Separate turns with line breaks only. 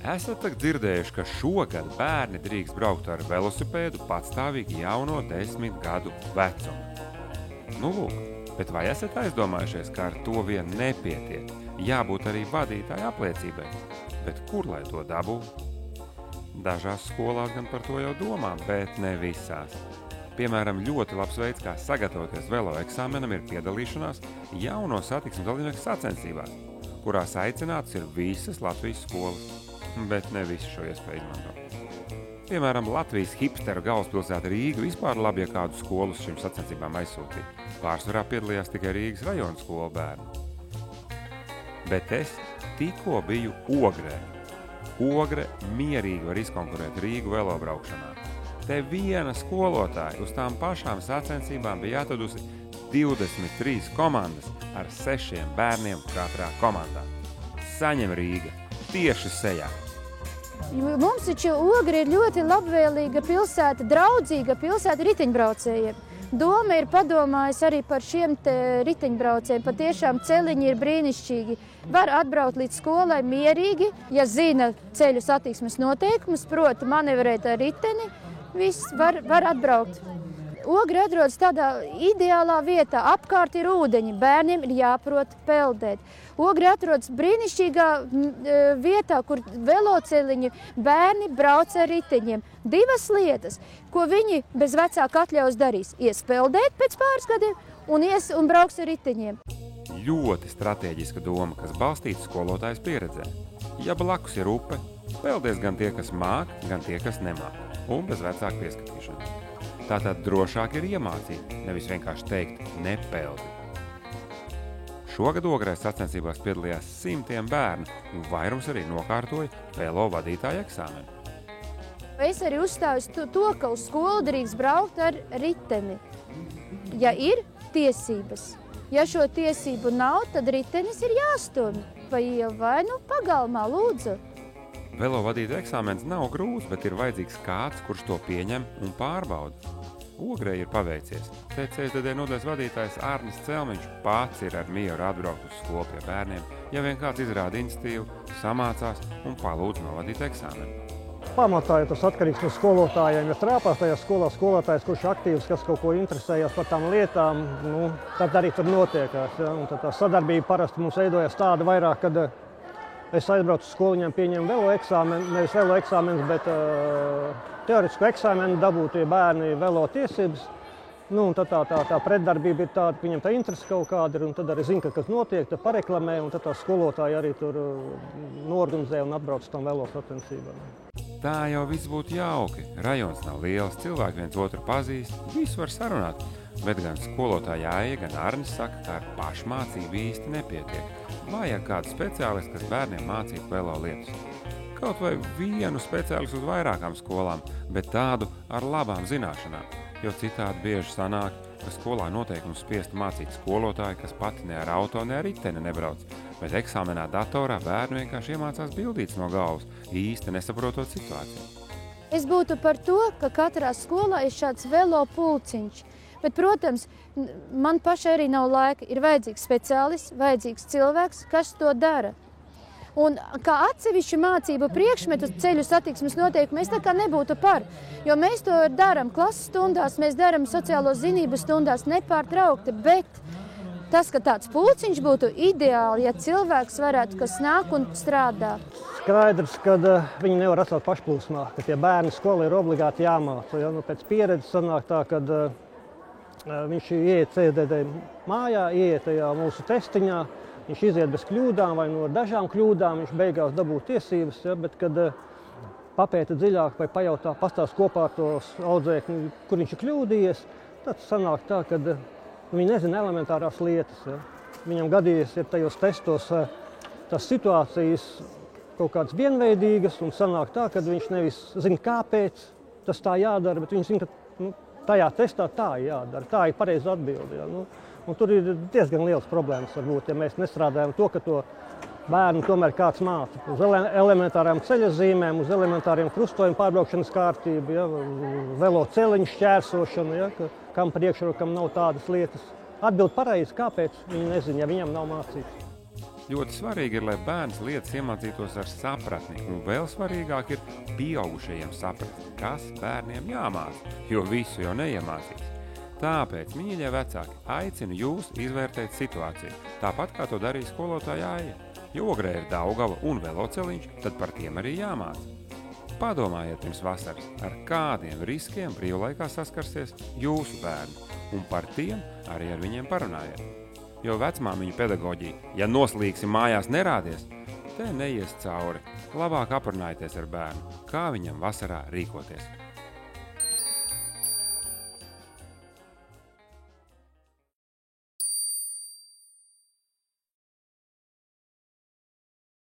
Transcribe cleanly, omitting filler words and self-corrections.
Esat tak dzirdējuši, ka šogad bērni drīkst braukt ar velosipēdu patstāvīgi jauno 10 gadu vecumu. Nu lūk, bet vai esat aizdomājušies, ka ar to vien nepietiek? Jābūt arī vadītāja apliecībai. Bet kur lai to dabū? Dažās skolās gan par to jau domā, bet ne visās. Piemēram, ļoti labs veids, kā sagatavoties velo eksāmenam, ir piedalīšanās jauno satiksmes dalībnieku sacensībās, kurās aicināts ir visas Latvijas skolas, bet ne visi šo iespēju izmanto. Piemēram, Latvijas hipsteru galvaspilsēta Rīga vispār labi, ja kādu skolu uz šīm sacensībām aizsūtīja. Pārsvarā piedalījās tikai Rīgas rajona skolu bērni. Bet es tikko biju Ogrē. Ogre mierīgi var izkonkurēt Rīgu velobraukšanā. Te viena skolotāja uz tām pašām sacensībām bija atradusi 23 komandas ar 6 bērniem katrā komandā. Saņem Rīga tieši sejā.
Mums taču Ogre ir ļoti labvēlīga pilsēta, draudzīga pilsēta riteņbraucējiem. Doma ir padomājusi arī par šiem riteņbraucējiem. Patiešām ceļiņi ir brīnišķīgi. Var atbraukt līdz skolai mierīgi, ja zina ceļu satiksmes noteikumus, proti manevrēt ar riteni, viss var atbraukt. Ogre atrodas tādā ideālā vietā, apkārt ir ūdeņi, bērniem ir jāprot peldēt. Ogre atrodas brīnišķīgā vietā, kur veloceliņi bērni brauc ar riteņiem. Divas lietas, ko viņi bez vecāka atļaus darīs. Ies peldēt pēc pāris gadiem un brauks ar riteņiem.
Ļoti strateģiska doma, kas balstīta skolotājas pieredzē. Ja blakus ir upe, peldies gan tie, kas māk, gan tie, kas nemāk, un bez vecāka pieskatīšanas. Tātad drošāk ir iemācīt, nevis vienkārši teikt nepeldi. Šogad Ogrē sacensībās piedalījās 100 bērnu, un vairums arī nokārtoja velo vadītāja eksāmenu.
Es arī uzstāju to, ka uz skolu drīkst braukt ar riteni, ja ir tiesības. Ja šo tiesību nav, tad ritenis ir jāstumj pa ielu vai pagalmā, lūdzu.
Velo vadītāja eksāmens nav grūts, bet ir vajadzīgs kāds, kurš to pieņem un pārbauda. Ogrē ir paveicies. CSDD nodaļas vadītājs Arnis Celmiņš pats ir ar mieru atbraukt uz skolu pie bērniem, ja vien kāds izrāda iniciatīvu, samācās un palūdz novadīt eksāmenu.
Pamatā ir tas atkarīgs no skolotājiem. Ja strāpās tajā skolā skolotājs, kurš aktīvs, kas kaut ko interesējas par tām lietām, tad arī tur notiekās. Ja? Un tad tā sadarbība parasti mums veidojas tāda vairāk, kad es aizbraucu uz skolu, viņam pieņemu velo eksāmenu, nevis velo eksāmenis, bet teoretisko eksāmenu dabūtie bērni velo tiesības. Un tad tā pretdarbība ir tāda, ka viņam tā interese kaut kāda ir, un tad arī zina, kas notiek, tad pareklamē, un tad tā skolotāji arī tur norganizē un atbrauc uz tām velo sacensībām.
Tā jau viss būtu jauki. Rajons nav liels, cilvēki viens otru pazīst, visu var sarunāt. Bet gan skolotāja Aija, gan Arnis saka, ka ar pašmācību īsti nepietiek. Vajag kādu speciālistu, kas bērniem mācītu velo lietas. Kaut vai vienu speciālistu uz vairākām skolām, bet tādu ar labām zināšanām. Jo citādi bieži sanāk, ka skolā noteikums spiest mācīt skolotāju, kas pati ne ar auto, ne ar riteni nebrauc. Bet eksāmenā datorā bērni vienkārši iemācās bildītas no galvas, īsti nesaprotot situāciju.
Es būtu par to, ka katrā skolā ir šāds velo pulciņš. Bet, protams, man pašai arī nav laika. Ir vajadzīgs speciālists, vajadzīgs cilvēks, kas to dara. Un kā atsevišķu mācību priekšmetu ceļu satiksmes noteikumu es tā kā nebūtu par. Jo mēs to darām klases stundās, mēs darām sociālo zinību stundās nepārtraukti, bet tas, ka tāds pulciņš būtu ideāli, ja cilvēks varētu, kas nāk un strādā.
Skaidrs, ka viņi nevar atstāt pašplūsmā, ka tie bērni skolā ir obligāti jāmāca. Ja? Pēc pieredzes sanāk tā, ka viņš ieiet CSDD mājā, ieiet tajā mūsu testiņā, viņš iziet bez kļūdām vai no dažām kļūdām, viņš beigās dabū tiesības, ja? Bet kad papēta dziļāk vai pajautā, pastāst kopā ar to audzēkni, kur viņš ir kļūdījies, tad sanāk tā, ka viņi nezina elementārās lietas. Ja? Viņam gadījies ir tajos testos tās situācijas kaut kādas vienveidīgas un sanāk tā, ka viņš nevis zina, kāpēc tas tā jādara, bet viņš zina, ka tajā testā tā jādara, tā ir pareiza atbilde. Ja? Un tur ir diezgan liels problēmas varbūt, ja mēs nestrādājam to, ka to bērnu tomēr kāds māca. Uz elementārām ceļazīmēm, uz elementāriem krustojuma pārbraukšanas kārtību, ja? Velo celiņu šķērsošanu, ja? Kam priekšrokam nav tādas lietas. Atbild pareizi, kāpēc viņi nezina, ja viņam nav mācīts.
Ļoti svarīgi ir, lai bērns lietas iemācītos ar sapratni, un vēl svarīgāk ir pieaugušajiem saprast, kas bērniem jāmāca, jo visu jau neiemācīs. Tāpēc, mīļie vecāki, aicinu jūs izvērtēt situāciju, tāpat kā to darīja skolotāja Aija. Ja Ogrē ir Daugava un veloceliņš, tad par tiem arī jāmāca. Padomājiet pirms vasaras, ar kādiem riskiem brīvlaikā saskarsies jūsu bērni, un par tiem arī ar viņiem parunājiet. Jo vecmāmiņu pedagoģija, ja noslīgsi mājās nerādies, te neies cauri. Labāk aprunājieties ar bērnu, kā viņam vasarā rīkoties.